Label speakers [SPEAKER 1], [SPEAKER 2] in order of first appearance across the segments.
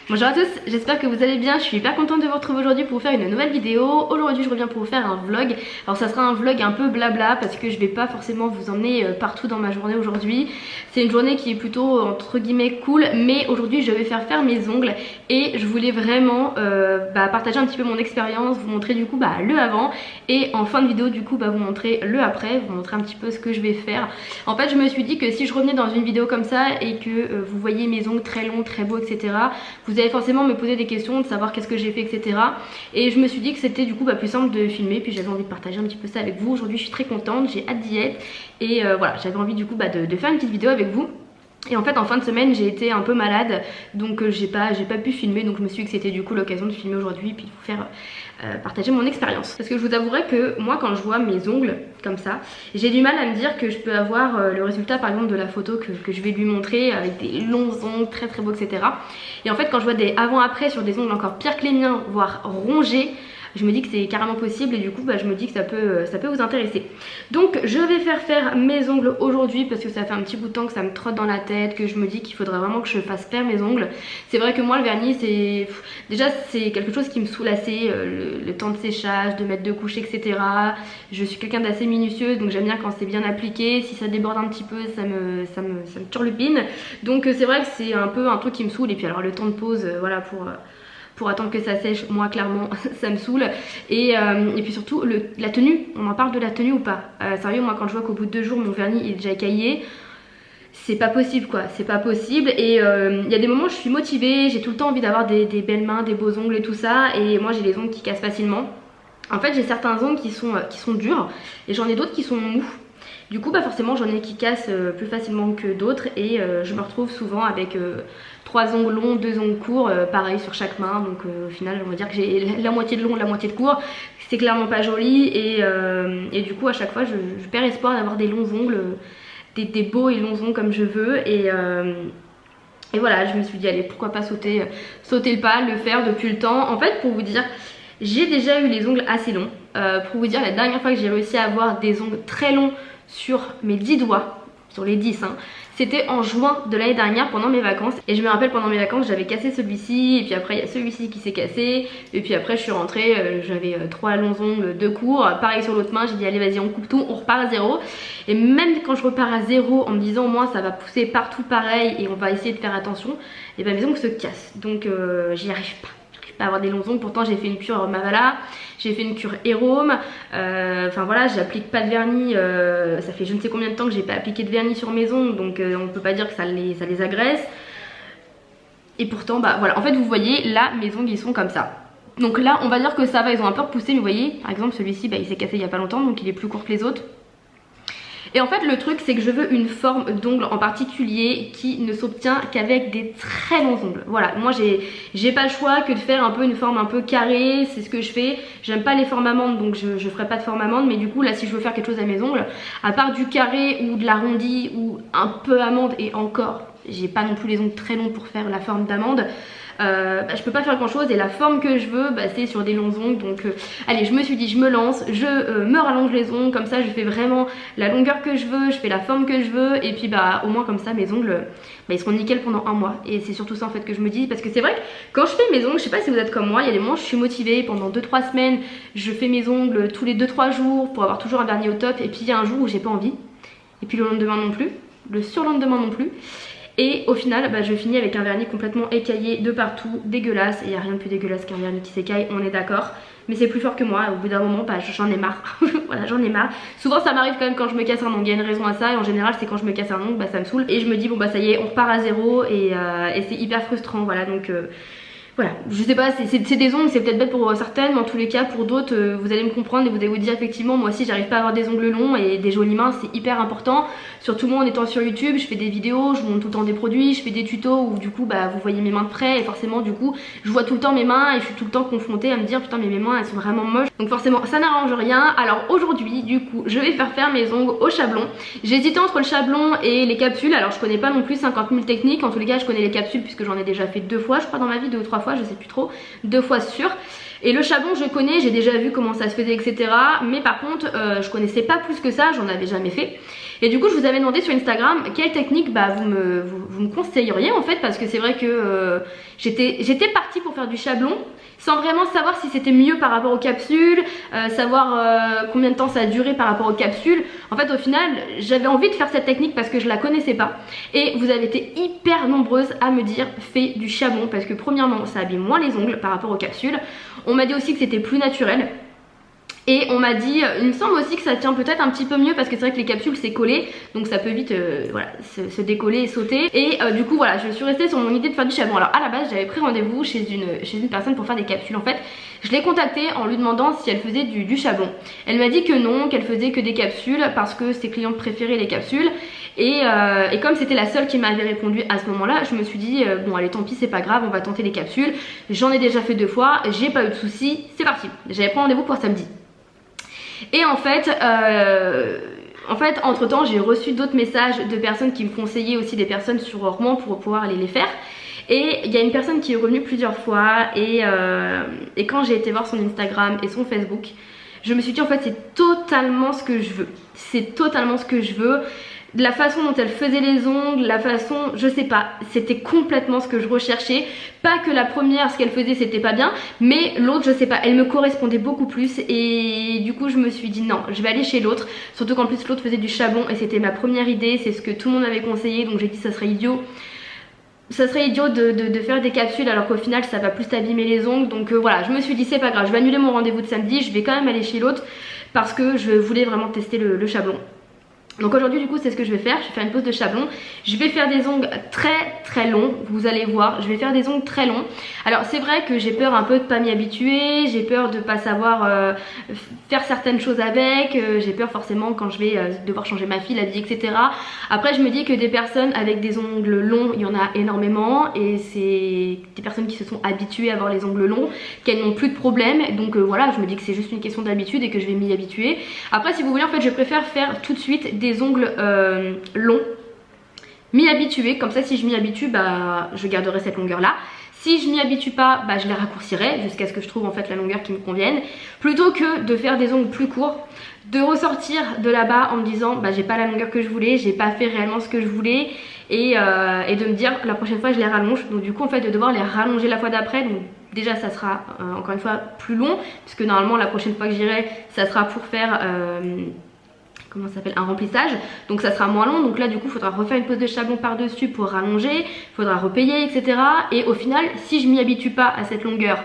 [SPEAKER 1] Bonjour à tous, j'espère que vous allez bien, je suis hyper contente de vous retrouver aujourd'hui pour vous faire une nouvelle vidéo. Aujourd'hui je reviens pour vous faire un vlog. Alors ça sera un vlog un peu blabla parce que je vais pas forcément vous emmener partout dans ma journée aujourd'hui. C'est une journée qui est plutôt entre guillemets cool, mais aujourd'hui je vais faire mes ongles et je voulais vraiment partager un petit peu mon expérience, vous montrer du coup le avant et en fin de vidéo du coup vous montrer le après, vous montrer un petit peu ce que je vais faire. En fait je me suis dit que si je revenais dans une vidéo comme ça et que vous voyez mes ongles très longs, très beaux, etc. vous allez forcément me poser des questions, de savoir qu'est-ce que j'ai fait, etc. Et je me suis dit que c'était du coup plus simple de filmer, puis j'avais envie de partager un petit peu ça avec vous. Aujourd'hui je suis très contente, j'ai hâte d'y être et voilà, j'avais envie du coup de faire une petite vidéo avec vous. Et en fait en fin de semaine j'ai été un peu malade, donc j'ai pas pu filmer, donc je me suis dit que c'était du coup l'occasion de filmer aujourd'hui puis de vous faire partager mon expérience. Parce que je vous avouerai que moi quand je vois mes ongles comme ça, j'ai du mal à me dire que je peux avoir le résultat par exemple de la photo que je vais lui montrer avec des longs ongles très beaux, etc. Et en fait quand je vois des avant-après sur des ongles encore pires que les miens, voire rongés, je me dis que c'est carrément possible et du coup je me dis que ça peut vous intéresser. Donc je vais faire mes ongles aujourd'hui parce que ça fait un petit bout de temps que ça me trotte dans la tête, que je me dis qu'il faudrait vraiment que je fasse faire mes ongles. C'est vrai que moi le vernis c'est quelque chose qui me saoule assez, le temps de séchage, de mettre de couche, etc. Je suis quelqu'un d'assez minutieuse, donc j'aime bien quand c'est bien appliqué. Si ça déborde un petit peu ça me turlupine. Donc c'est vrai que c'est un peu un truc qui me saoule. Et puis alors le temps de pause voilà pour attendre que ça sèche, moi clairement ça me saoule. Et puis surtout la tenue, on en parle de la tenue ou pas? Sérieux, moi quand je vois qu'au bout de 2 jours mon vernis est déjà caillé, c'est pas possible quoi, c'est pas possible. Et il y a des moments où je suis motivée, j'ai tout le temps envie d'avoir des belles mains, des beaux ongles et tout ça. Et moi j'ai les ongles qui cassent facilement. En fait j'ai certains ongles qui sont durs et j'en ai d'autres qui sont mous. Du coup forcément j'en ai qui cassent plus facilement que d'autres et je me retrouve souvent avec 3 ongles longs, 2 ongles courts, pareil sur chaque main. Donc au final on va dire que j'ai la moitié de long, la moitié de court. C'est clairement pas joli et du coup à chaque fois je perds espoir d'avoir des longs ongles, des beaux et longs ongles comme je veux. Et voilà, je me suis dit allez pourquoi pas sauter le pas, le faire depuis le temps. En fait pour vous dire, j'ai déjà eu les ongles assez longs. Pour vous dire, la dernière fois que j'ai réussi à avoir des ongles très longs sur mes 10 doigts, sur les 10 c'était en juin de l'année dernière pendant mes vacances. Et je me rappelle pendant mes vacances j'avais cassé celui-ci, et puis après il y a celui-ci qui s'est cassé, et puis après je suis rentrée, j'avais 3 longs ongles, 2 courts, pareil sur l'autre main, j'ai dit allez vas-y on coupe tout, on repart à zéro. Et même quand je repars à zéro en me disant au moins ça va pousser partout pareil et on va essayer de faire attention, et mes ongles se cassent, donc j'y arrive pas à avoir des longs ongles. Pourtant j'ai fait une cure Mavala, j'ai fait une cure Hérôme, enfin voilà, j'applique pas de vernis, ça fait je ne sais combien de temps que j'ai pas appliqué de vernis sur mes ongles, donc on peut pas dire que ça les agresse. Et pourtant voilà, en fait vous voyez là mes ongles ils sont comme ça. Donc là on va dire que ça va, ils ont un peu repoussé, mais vous voyez par exemple celui-ci il s'est cassé il y a pas longtemps, donc il est plus court que les autres. Et en fait le truc c'est que je veux une forme d'ongle en particulier qui ne s'obtient qu'avec des très longs ongles. Voilà, moi j'ai pas le choix que de faire un peu une forme un peu carrée, c'est ce que je fais. J'aime pas les formes amandes, donc je ferai pas de forme amande. Mais du coup là si je veux faire quelque chose à mes ongles, à part du carré ou de l'arrondi ou un peu amande, et encore j'ai pas non plus les ongles très longs pour faire la forme d'amande, je peux pas faire grand chose. Et la forme que je veux c'est sur des longs ongles. Donc allez, je me suis dit je me lance, je me rallonge les ongles, comme ça je fais vraiment la longueur que je veux, je fais la forme que je veux, et puis au moins comme ça mes ongles ils seront nickel pendant 1 mois. Et c'est surtout ça en fait que je me dis, parce que c'est vrai que quand je fais mes ongles, je sais pas si vous êtes comme moi, il y a des moments je suis motivée pendant 2-3 semaines, je fais mes ongles tous les 2-3 jours pour avoir toujours un vernis au top, et puis il y a un jour où j'ai pas envie, et puis le lendemain non plus, le surlendemain non plus. Et au final je finis avec un vernis complètement écaillé de partout, dégueulasse. Et il n'y a rien de plus dégueulasse qu'un vernis qui s'écaille, on est d'accord. Mais c'est plus fort que moi, au bout d'un moment j'en ai marre. Voilà, j'en ai marre. Souvent ça m'arrive quand même quand je me casse un ongle, il y a une raison à ça. Et en général c'est quand je me casse un ongle, ça me saoule. Et je me dis bon ça y est, on repart à zéro. Et c'est hyper frustrant, voilà. Donc voilà, je sais pas, c'est des ongles, c'est peut-être bête pour certaines, mais en tous les cas pour d'autres vous allez me comprendre et vous allez vous dire effectivement moi aussi j'arrive pas à avoir des ongles longs et des jolies mains, c'est hyper important. Surtout moi en étant sur YouTube, je fais des vidéos, je montre tout le temps des produits, je fais des tutos où du coup vous voyez mes mains de près, et forcément du coup je vois tout le temps mes mains et je suis tout le temps confrontée à me dire putain mais mes mains elles sont vraiment moches. Donc forcément ça n'arrange rien. Alors aujourd'hui du coup je vais faire mes ongles au chablon. J'ai hésité entre le chablon et les capsules. Alors je connais pas non plus 50 000 techniques, en tous les cas je connais les capsules puisque j'en ai déjà fait 2 fois je crois dans ma vie, 2 ou 3 fois, je sais plus trop, 2 fois sûr. Et le chablon je connais, j'ai déjà vu comment ça se faisait, etc. Mais par contre je connaissais pas plus que ça, j'en avais jamais fait. Et du coup je vous avais demandé sur Instagram quelle technique vous me conseilleriez en fait, parce que c'est vrai que j'étais partie pour faire du chablon sans vraiment savoir si c'était mieux par rapport aux capsules, savoir combien de temps ça a duré par rapport aux capsules. En fait au final j'avais envie de faire cette technique parce que je la connaissais pas, et vous avez été hyper nombreuses à me dire fais du chablon parce que premièrement ça abîme moins les ongles par rapport aux capsules. On m'a dit aussi que c'était plus naturel. Et on m'a dit, il me semble aussi que ça tient peut-être un petit peu mieux parce que c'est vrai que les capsules c'est collé, donc ça peut vite voilà, se décoller et sauter. Et du coup voilà, je suis restée sur mon idée de faire du chablon. Alors à la base j'avais pris rendez-vous chez une personne pour faire des capsules. En fait je l'ai contactée en lui demandant si elle faisait du chablon. Elle m'a dit que non, qu'elle faisait que des capsules parce que ses clientes préféraient les capsules. Et comme c'était la seule qui m'avait répondu à ce moment là, je me suis dit bon allez tant pis, c'est pas grave, on va tenter les capsules. J'en ai déjà fait 2 fois, j'ai pas eu de soucis, c'est parti. J'avais pris rendez-vous pour samedi. Et en fait entre temps j'ai reçu d'autres messages de personnes qui me conseillaient aussi des personnes sur Rouen pour pouvoir aller les faire. Et il y a une personne qui est revenue plusieurs fois et quand j'ai été voir son Instagram et son Facebook, je me suis dit en fait c'est totalement ce que je veux. C'est totalement ce que je veux. La façon dont elle faisait les ongles, la façon, je sais pas, c'était complètement ce que je recherchais. Pas que la première, ce qu'elle faisait c'était pas bien, mais l'autre je sais pas, elle me correspondait beaucoup plus. Et du coup je me suis dit non, je vais aller chez l'autre. Surtout qu'en plus l'autre faisait du chablon et c'était ma première idée, c'est ce que tout le monde avait conseillé. Donc j'ai dit ça serait idiot. Ça serait idiot de faire des capsules alors qu'au final ça va plus t'abîmer les ongles. Donc voilà, je me suis dit c'est pas grave, je vais annuler mon rendez-vous de samedi, je vais quand même aller chez l'autre parce que je voulais vraiment tester le chablon. Donc aujourd'hui du coup c'est ce que je vais faire, je vais faire une pose de chablon. Je vais faire des ongles très longs, vous allez voir, je vais faire des ongles très longs. Alors c'est vrai que j'ai peur un peu de pas m'y habituer, j'ai peur de pas savoir faire certaines choses avec, j'ai peur forcément quand je vais devoir changer ma fille, l'habiller, etc. Après je me dis que des personnes avec des ongles longs, il y en a énormément et c'est des personnes qui se sont habituées à avoir les ongles longs, qu'elles n'ont plus de problème. Donc voilà, je me dis que c'est juste une question d'habitude et que je vais m'y habituer. Après si vous voulez en fait je préfère faire tout de suite des ongles longs, m'y habituer, comme ça si je m'y habitue je garderai cette longueur là. Si je m'y habitue pas, je les raccourcirai jusqu'à ce que je trouve en fait la longueur qui me convienne, plutôt que de faire des ongles plus courts, de ressortir de là-bas en me disant j'ai pas la longueur que je voulais, j'ai pas fait réellement ce que je voulais et de me dire la prochaine fois je les rallonge. Donc du coup en fait de devoir les rallonger la fois d'après, donc déjà ça sera encore une fois plus long puisque normalement la prochaine fois que j'irai ça sera pour faire comment ça s'appelle, un remplissage, donc ça sera moins long. Donc là du coup il faudra refaire une pose de chablon par dessus pour rallonger, il faudra repayer, etc. Et au final si je m'y habitue pas à cette longueur,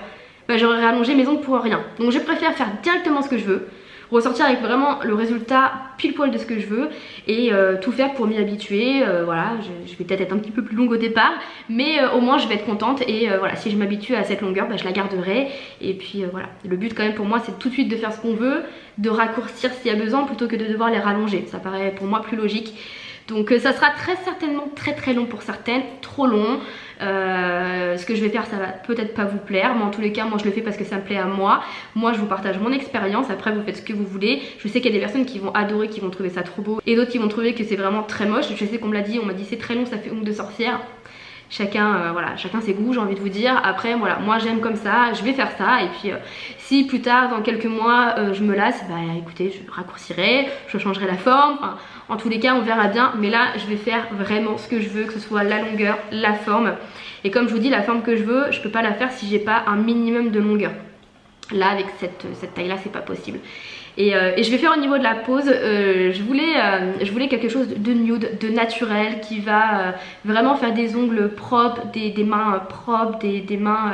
[SPEAKER 1] j'aurais rallongé mes ongles pour rien. Donc je préfère faire directement ce que je veux, ressortir avec vraiment le résultat pile poil de ce que je veux et tout faire pour m'y habituer. Voilà, je vais peut-être être un petit peu plus longue au départ, mais au moins je vais être contente et voilà, si je m'habitue à cette longueur, je la garderai. Et puis voilà, le but quand même pour moi c'est tout de suite de faire ce qu'on veut, de raccourcir s'il y a besoin plutôt que de devoir les rallonger. Ça paraît pour moi plus logique. Donc ça sera très certainement très long pour certaines, trop long. Ce que je vais faire ça va peut-être pas vous plaire, mais en tous les cas moi je le fais parce que ça me plaît à moi. Moi je vous partage mon expérience, après vous faites ce que vous voulez. Je sais qu'il y a des personnes qui vont adorer, qui vont trouver ça trop beau, et d'autres qui vont trouver que c'est vraiment très moche. Je sais qu'on me l'a dit, on m'a dit c'est très long, ça fait ongles de sorcière. Chacun voilà, chacun ses goûts, j'ai envie de vous dire. Après voilà, moi j'aime comme ça, je vais faire ça. Et puis si plus tard dans quelques mois je me lasse, écoutez, je raccourcirai, je changerai la forme, enfin, en tous les cas on verra bien. Mais là je vais faire vraiment ce que je veux, que ce soit la longueur, la forme. Et comme je vous dis, la forme que je veux, je peux pas la faire si j'ai pas un minimum de longueur. Là avec cette taille là c'est pas possible. Et je vais faire au niveau de la pose, je voulais quelque chose de nude, de naturel, qui va vraiment faire des ongles propres, des mains propres, des mains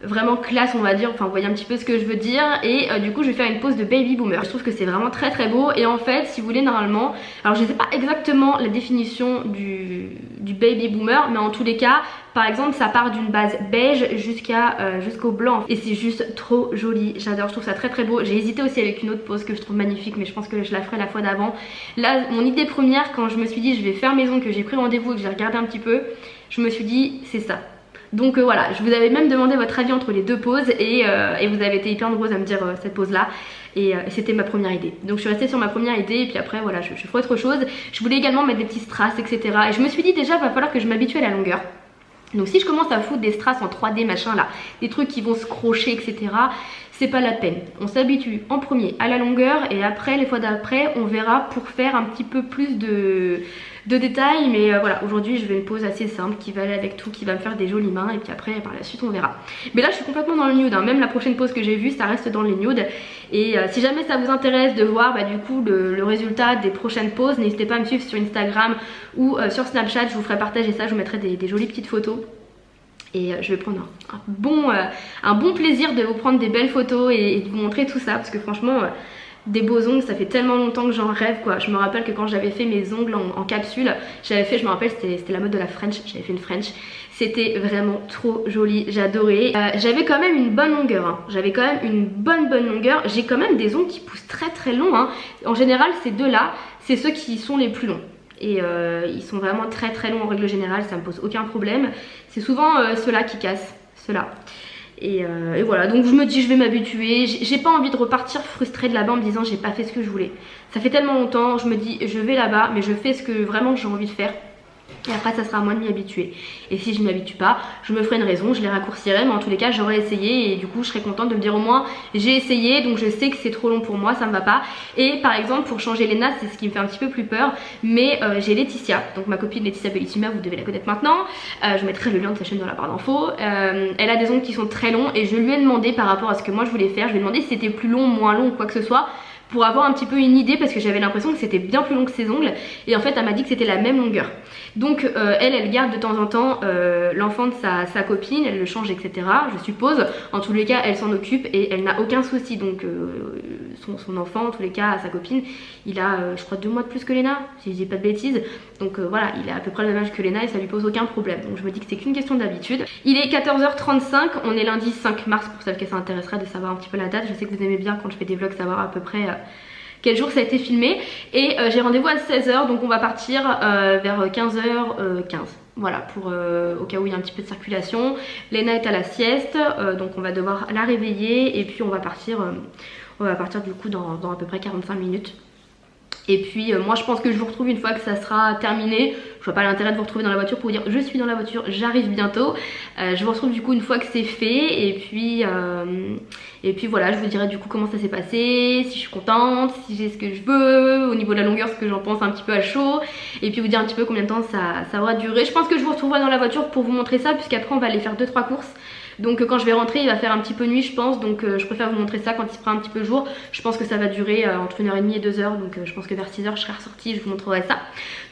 [SPEAKER 1] vraiment classe on va dire, enfin vous voyez un petit peu ce que je veux dire. Et du coup je vais faire une pose de baby boomer. Je trouve que c'est vraiment très beau. Et en fait si vous voulez normalement, alors je sais pas exactement la définition du baby boomer, mais en tous les cas par exemple ça part d'une base beige jusqu'au blanc et c'est juste trop joli, j'adore, je trouve ça très beau. J'ai hésité aussi avec une autre pose que je trouve magnifique, mais je pense que je la ferai la fois d'avant. Là mon idée première quand je me suis dit je vais faire mes ongles, que j'ai pris rendez-vous et que j'ai regardé un petit peu, je me suis dit c'est ça. Donc voilà, je vous avais même demandé votre avis entre les deux poses et vous avez été hyper nombreuses à me dire cette pose là. Et c'était ma première idée. Donc je suis restée sur ma première idée et puis après voilà, je ferai autre chose. Je voulais également mettre des petits strass, etc. Et je me suis dit déjà, il va falloir que je m'habitue à la longueur. Donc si je commence à foutre des strass en 3D machin là, des trucs qui vont se crocher, etc., c'est pas la peine. On s'habitue en premier à la longueur et après les fois d'après on verra pour faire un petit peu plus de détails, mais voilà, aujourd'hui je vais une pose assez simple qui va aller avec tout, qui va me faire des jolies mains et puis après par la suite on verra. Mais là je suis complètement dans le nude, hein. Même la prochaine pose que j'ai vue ça reste dans les nudes et si jamais ça vous intéresse de voir du coup le résultat des prochaines poses, n'hésitez pas à me suivre sur Instagram ou sur Snapchat, je vous ferai partager ça, je vous mettrai des jolies petites photos. Et je vais prendre un bon plaisir de vous prendre des belles photos et de vous montrer tout ça parce que franchement des beaux ongles ça fait tellement longtemps que j'en rêve quoi. Je me rappelle que quand j'avais fait mes ongles en capsule, j'avais fait, je me rappelle c'était la mode de la French, j'avais fait une French. C'était vraiment trop joli, j'adorais. J'avais quand même une bonne longueur, hein. J'avais quand même une bonne longueur. J'ai quand même des ongles qui poussent très long, hein. En général ces deux là, c'est ceux qui sont les plus longs. Et ils sont vraiment très longs en règle générale, ça me pose aucun problème. C'est souvent ceux-là qui cassent, ceux-là. Et voilà, donc je me dis je vais m'habituer. J'ai pas envie de repartir frustrée de là-bas en me disant j'ai pas fait ce que je voulais. Ça fait tellement longtemps, je me dis je vais là-bas mais je fais ce que vraiment j'ai envie de faire. Et après ça sera à moi de m'y habituer. Et si je m'y habitue pas, je me ferai une raison, je les raccourcirai, mais en tous les cas j'aurai essayé et du coup je serai contente de me dire au moins j'ai essayé, donc je sais que c'est trop long pour moi, ça me va pas. Et par exemple pour changer Léna, c'est ce qui me fait un petit peu plus peur, mais j'ai Laetitia, donc ma copine Laetitia Bellissima, vous devez la connaître maintenant. Je mettrai le lien de sa chaîne dans la barre d'infos. Elle a des ongles qui sont très longs et je lui ai demandé par rapport à ce que moi je voulais faire, je lui ai demandé si c'était plus long, moins long ou quoi que ce soit, pour avoir un petit peu une idée parce que j'avais l'impression que c'était bien plus long que ses ongles et en fait elle m'a dit que c'était la même longueur. Donc elle garde de temps en temps l'enfant de sa copine, elle le change etc, je suppose. En tous les cas elle s'en occupe et elle n'a aucun souci. Donc son enfant en tous les cas, sa copine, il a je crois 2 mois de plus que Léna si je dis pas de bêtises. Donc voilà, il a à peu près le même âge que Léna et ça lui pose aucun problème. Donc je me dis que c'est qu'une question d'habitude. Il est 14h35, on est lundi 5 mars pour celles qui s'intéresseraient de savoir un petit peu la date. Je sais que vous aimez bien quand je fais des vlogs savoir à peu près quel jour ça a été filmé. Et j'ai rendez-vous à 16h, donc on va partir vers 15h15. Voilà, pour au cas où il y a un petit peu de circulation. Léna est à la sieste, donc on va devoir la réveiller et puis on va partir du coup dans à peu près 45 minutes. Et puis moi je pense que je vous retrouve une fois que ça sera terminé. Je vois pas l'intérêt de vous retrouver dans la voiture pour vous dire je suis dans la voiture, j'arrive bientôt. Je vous retrouve du coup une fois que c'est fait et puis voilà, je vous dirai du coup comment ça s'est passé, si je suis contente, si j'ai ce que je veux, au niveau de la longueur ce que j'en pense un petit peu à chaud. Et puis vous dire un petit peu combien de temps ça aura duré. Je pense que je vous retrouverai dans la voiture pour vous montrer ça puisqu'après on va aller faire 2-3 courses. Donc quand je vais rentrer il va faire un petit peu nuit je pense, donc je préfère vous montrer ça quand il fera un petit peu jour. Je pense que ça va durer entre 1h30 et 2h, donc je pense que vers 6h je serai ressortie, je vous montrerai ça.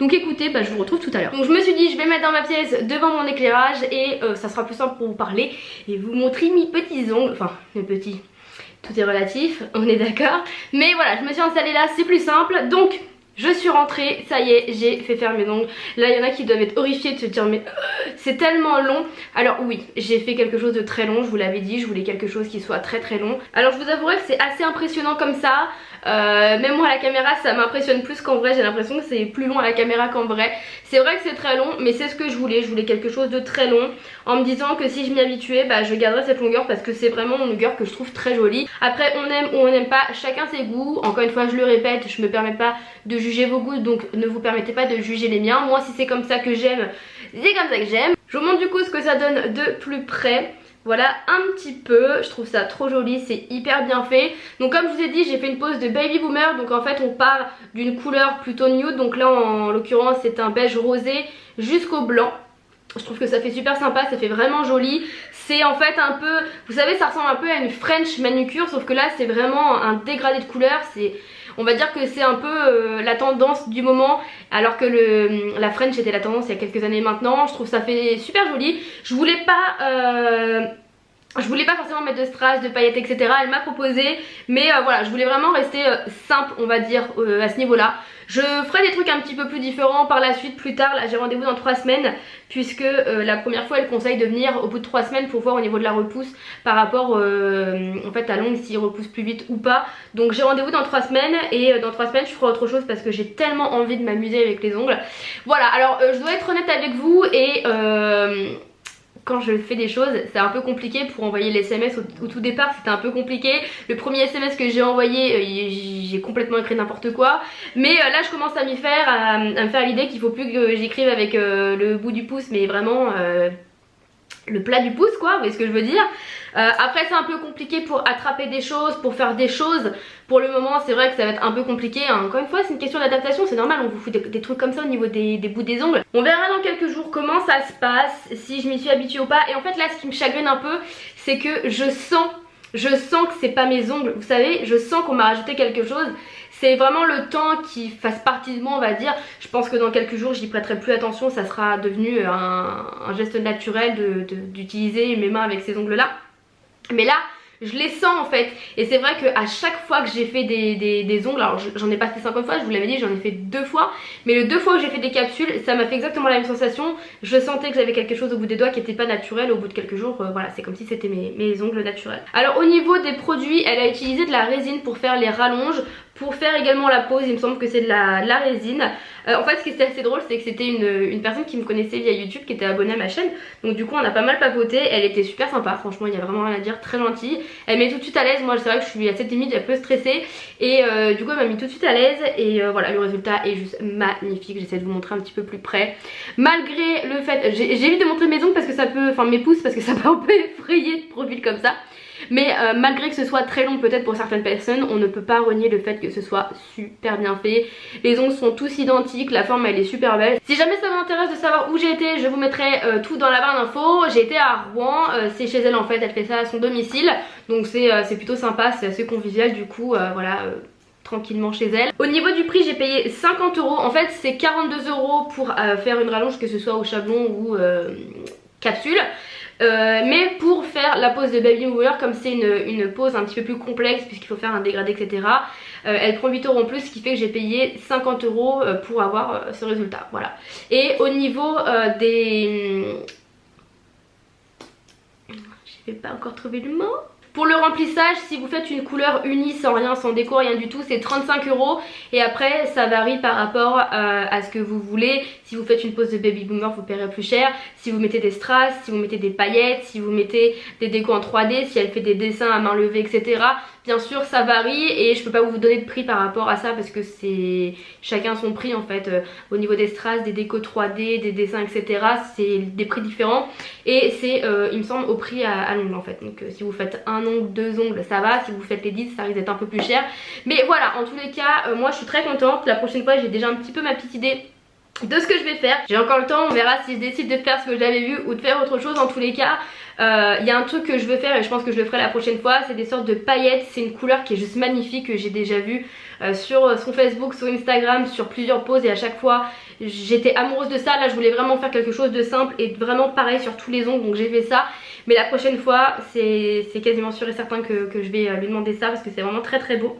[SPEAKER 1] Donc écoutez, je vous retrouve tout à l'heure. Donc je me suis dit je vais mettre dans ma pièce devant mon éclairage et ça sera plus simple pour vous parler et vous montrer mes petits ongles, enfin mes petits, tout est relatif, on est d'accord. Mais voilà, je me suis installée là, c'est plus simple, donc je suis rentrée, ça y est, j'ai fait faire mes ongles. Là il y en a qui doivent être horrifiés de se dire mais c'est tellement long. Alors oui, j'ai fait quelque chose de très long, je vous l'avais dit, je voulais quelque chose qui soit très long. Alors je vous avouerai que c'est assez impressionnant comme ça. Même moi à la caméra ça m'impressionne plus qu'en vrai, j'ai l'impression que c'est plus long à la caméra qu'en vrai. C'est vrai que c'est très long mais c'est ce que je voulais quelque chose de très long en me disant que si je m'y habituais je garderais cette longueur parce que c'est vraiment une longueur que je trouve très jolie. Après on aime ou on n'aime pas, chacun ses goûts, encore une fois je le répète, je me permets pas de juger vos goûts donc ne vous permettez pas de juger les miens. Moi si c'est comme ça que j'aime, c'est comme ça que j'aime. Je vous montre du coup ce que ça donne de plus près. Voilà un petit peu, je trouve ça trop joli, c'est hyper bien fait. Donc comme je vous ai dit j'ai fait une pose de baby boomer, donc en fait on part d'une couleur plutôt nude. Donc là en l'occurrence c'est un beige rosé jusqu'au blanc. Je trouve que ça fait super sympa, ça fait vraiment joli. C'est en fait un peu, vous savez ça ressemble un peu à une French manucure, sauf que là c'est vraiment un dégradé de couleur. On va dire que c'est un peu la tendance du moment, alors que la French était la tendance il y a quelques années maintenant. Je trouve ça fait super joli. Je voulais pas forcément mettre de strass, de paillettes etc. Elle m'a proposé, mais voilà, je voulais vraiment rester simple on va dire à ce niveau là. Je ferai des trucs un petit peu plus différents par la suite plus tard. Là j'ai rendez-vous dans 3 semaines puisque la première fois elle conseille de venir au bout de 3 semaines pour voir au niveau de la repousse par rapport en fait à l'ongle s'il repousse plus vite ou pas. Donc j'ai rendez-vous dans 3 semaines et dans 3 semaines je ferai autre chose parce que j'ai tellement envie de m'amuser avec les ongles. Voilà, alors je dois être honnête avec vous et quand je fais des choses c'est un peu compliqué pour envoyer les SMS. Au tout départ c'était un peu compliqué. Le premier SMS que j'ai envoyé j'ai complètement écrit n'importe quoi. Mais là je commence à m'y faire, à me faire l'idée qu'il faut plus que j'écrive avec le bout du pouce mais vraiment le plat du pouce quoi, vous voyez ce que je veux dire. Après c'est un peu compliqué pour attraper des choses, pour faire des choses. Pour le moment c'est vrai que ça va être un peu compliqué, hein. Encore une fois c'est une question d'adaptation, c'est normal, on vous fout des trucs comme ça au niveau des bouts des ongles. On verra dans quelques jours comment ça se passe, si je m'y suis habituée ou pas. Et en fait là ce qui me chagrine un peu, c'est que je sens que c'est pas mes ongles, vous savez, je sens qu'on m'a rajouté quelque chose. C'est vraiment le temps qui fasse partie de moi on va dire. Je pense que dans quelques jours j'y prêterai plus attention, ça sera devenu un geste naturel d'utiliser mes mains avec ces ongles là. Mais là je les sens en fait, et c'est vrai qu'à chaque fois que j'ai fait des ongles, alors j'en ai pas fait 50 fois, je vous l'avais dit, j'en ai fait 2 fois, mais les 2 fois où j'ai fait des capsules, ça m'a fait exactement la même sensation. Je sentais que j'avais quelque chose au bout des doigts qui était pas naturel. Au bout de quelques jours, voilà, c'est comme si c'était mes ongles naturels. Alors au niveau des produits, elle a utilisé de la résine pour faire les rallonges, pour faire également la pose, il me semble que c'est de la résine. En fait ce qui était assez drôle, c'est que c'était une personne qui me connaissait via YouTube, qui était abonnée à ma chaîne, donc du coup on a pas mal papoté. Elle était super sympa, franchement il y a vraiment rien à dire, très gentille. Elle met tout de suite à l'aise, moi c'est vrai que je suis à cette limite un peu stressée, et du coup elle m'a mis tout de suite à l'aise. Et voilà, le résultat est juste magnifique, j'essaie de vous montrer un petit peu plus près. Malgré le fait, j'évite de montrer mes ongles parce que ça peut, enfin mes pouces, parce que ça peut un peu effrayer de profil comme ça. Mais malgré que ce soit très long peut-être pour certaines personnes, on ne peut pas renier le fait que ce soit super bien fait. Les ongles sont tous identiques, la forme elle est super belle. Si jamais ça vous intéresse de savoir où j'ai été, je vous mettrai tout dans la barre d'infos. J'ai été à Rouen, c'est chez elle en fait, elle fait ça à son domicile. Donc c'est plutôt sympa, c'est assez convivial du coup, voilà. Tranquillement chez elle. Au niveau du prix j'ai payé 50 €. En fait c'est 42 € pour faire une rallonge, que ce soit au chablon ou capsule. Mais pour faire la pose de Baby Mover, comme c'est une pose un petit peu plus complexe puisqu'il faut faire un dégradé etc, elle prend 8 € en plus, ce qui fait que j'ai payé 50 € pour avoir ce résultat, voilà. Et au niveau des... je vais pas encore trouver le mot. Pour le remplissage, si vous faites une couleur unie sans rien, sans déco, rien du tout, c'est 35 €. Et après ça varie par rapport à ce que vous voulez. Si vous faites une pose de Baby Boomer, vous paierez plus cher. Si vous mettez des strass, si vous mettez des paillettes, si vous mettez des décos en 3D, si elle fait des dessins à main levée etc, bien sûr ça varie. Et je peux pas vous donner de prix par rapport à ça parce que c'est chacun son prix en fait. Au niveau des strass, des décos 3D, des dessins etc, c'est des prix différents. Et c'est il me semble au prix à l'ongle en fait. Donc si vous faites un ongle, 2 ongles ça va, si vous faites les 10 ça risque d'être un peu plus cher. Mais voilà, en tous les cas moi je suis très contente. La prochaine fois j'ai déjà un petit peu ma petite idée de ce que je vais faire. J'ai encore le temps, on verra si je décide de faire ce que j'avais vu ou de faire autre chose. En tous les cas il y a un truc que je veux faire et je pense que je le ferai la prochaine fois, c'est des sortes de paillettes. C'est une couleur qui est juste magnifique, que j'ai déjà vue sur son Facebook, sur Instagram, sur plusieurs poses, et à chaque fois j'étais amoureuse de ça. Là je voulais vraiment faire quelque chose de simple et vraiment pareil sur tous les ongles, donc j'ai fait ça. Mais la prochaine fois c'est quasiment sûr et certain que je vais lui demander ça parce que c'est vraiment très très beau.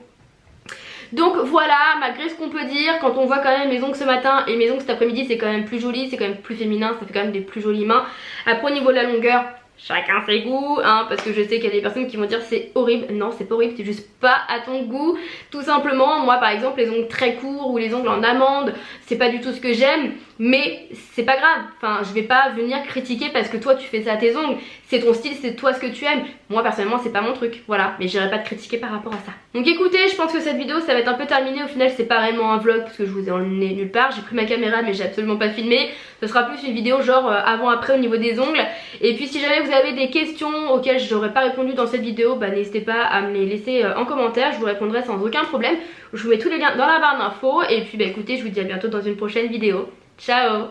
[SPEAKER 1] Donc voilà, malgré ce qu'on peut dire, quand on voit quand même mes ongles ce matin et mes ongles cet après-midi, c'est quand même plus joli, c'est quand même plus féminin, ça fait quand même des plus jolies mains. Après au niveau de la longueur, chacun ses goûts, hein, parce que je sais qu'il y a des personnes qui vont dire c'est horrible. Non, c'est pas horrible, c'est juste pas à ton goût, tout simplement. Moi par exemple les ongles très courts ou les ongles en amande, c'est pas du tout ce que j'aime. Mais c'est pas grave, enfin je vais pas venir critiquer parce que toi tu fais ça à tes ongles. C'est ton style, c'est toi ce que tu aimes. Moi personnellement c'est pas mon truc, voilà. Mais j'irai pas te critiquer par rapport à ça. Donc écoutez, je pense que cette vidéo ça va être un peu terminé. Au final c'est pas réellement un vlog parce que je vous ai emmené nulle part. J'ai pris ma caméra mais j'ai absolument pas filmé. Ce sera plus une vidéo genre avant-après au niveau des ongles. Et puis si jamais vous avez des questions auxquelles j'aurais pas répondu dans cette vidéo, bah n'hésitez pas à me les laisser en commentaire. Je vous répondrai sans aucun problème. Je vous mets tous les liens dans la barre d'infos. Et puis bah écoutez, je vous dis à bientôt dans une prochaine vidéo. Ciao!